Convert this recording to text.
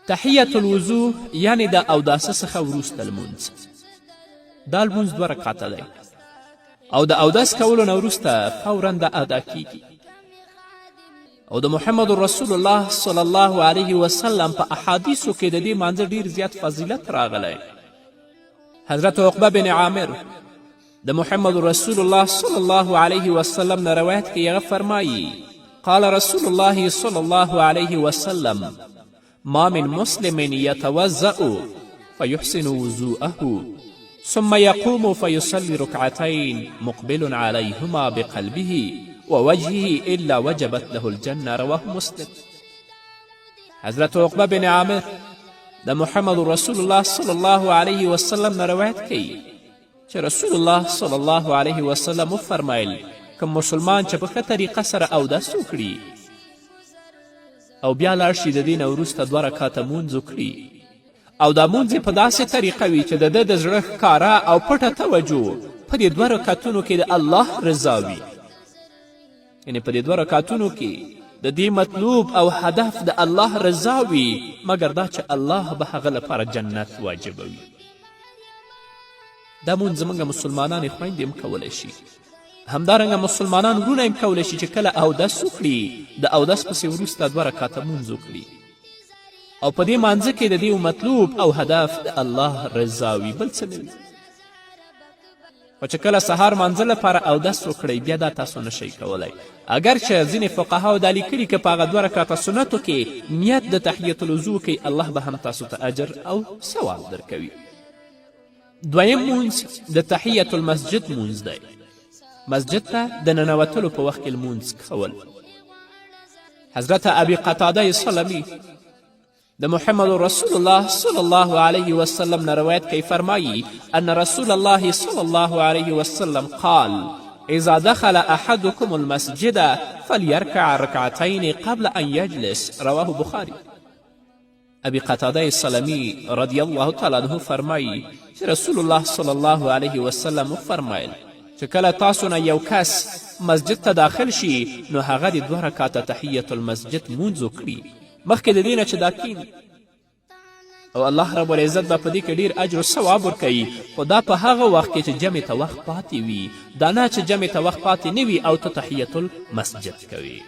تحیة الوضوع یعنې د اوداسه څخه وروسته لمونځ. دا لمونځ 2 رکعته دی او د اودس کولو نه وروسته فورا د ادا کیږي. او د محمد رسول الله صلی الله علیه وسلم په احادیثو کې د دې مانځه ډیر زیات فضیلت راغلی. حضرت عقبه بن عامر د محمد رسول الله صلی الله علیه وسلم نه روایت کې هغه فرمایي قال رسول الله صلی الله علیه وسلم ما من مسلم يتوضأ فيحسن وضوءه ثم يقوم فيصلي ركعتين مقبل عليهما بقلبه ووجهه إلا وجبت له الجنة. رواه مسلم. حضرت عقبه بن عامر د محمد رسول الله صلی الله علیه وسلم نه روایت کوي چې رسول الله صلی الله علیه وسلم وفرمیل که مسلمان چې په ښه طریقه سره اودس وکړي او بیا لاړ شي د دې نه وروسته 2 رکاته مونځ وکړي او دا مونځ یې په داسې طریقه وي چې د ده د زړه ښکاره او پټه توجه په دې 2 رکعتونو کې د الله رضا وي. یعنې په دې 2 رکعتونو کې د دې مطلوب او هدف د الله رضا وي مګر دا چې الله به هغه لپاره جنت واجبوي. دا مونځ زموږ مسلمانانې خویندې هم کولی شي، همدارنګه مسلمانان وروڼه هم کولی شي چې کله اودس وکړي د اودس پسې وروسته 2 رکعته مونځ وکړي او په دې مانځه کې د دې مطلوب او هدف د الله رضا وي، بل څه نه وي. خو چې کله سهار مانځه لپاره اودس وکړئ بیا دا تاسو نشئ کولی، اگر چې ځینې فقهاو دا لیکلي که په هغه 2 رکعته سنتو کې نیت د تحیة الوضوع کوي الله به هم تاسو ته اجر او ثواب درکوي. دویم مونځ د تحیة المسجد مونځ دی. مسجد ته د ننوتلو په وخت کې لمونځ کول. حضرت ابي قتاده سلمي د محمد رسول الله صلی الله علیه وسلم نه روایت کوي فرمایي ان رسول الله صلی الله علیه وسلم قال اذا دخل احدكم المسجد فليركع ركعتين قبل ان يجلس. رواه بخاري. ابي قتاده سلمي رضی الله تعالی عنه فرمایي چې رسول الله صلی الله علیه وسلم وفرمایل چې کله تاسو نه یو کس مسجد ته داخل شي نو هغه د 2 رکعته تحیة المسجد مونځ وکړي مخکې د دې نه چې دا کیني او الله رب العزت به په دې کې ډیر اجر و ثواب ورکوي. خو دا په هغه وخت کې چې جمع ته وخت پاتې وي، دا نه چې جمع ته وخت پاتې نه وي او ته تحیة المسجد کوي.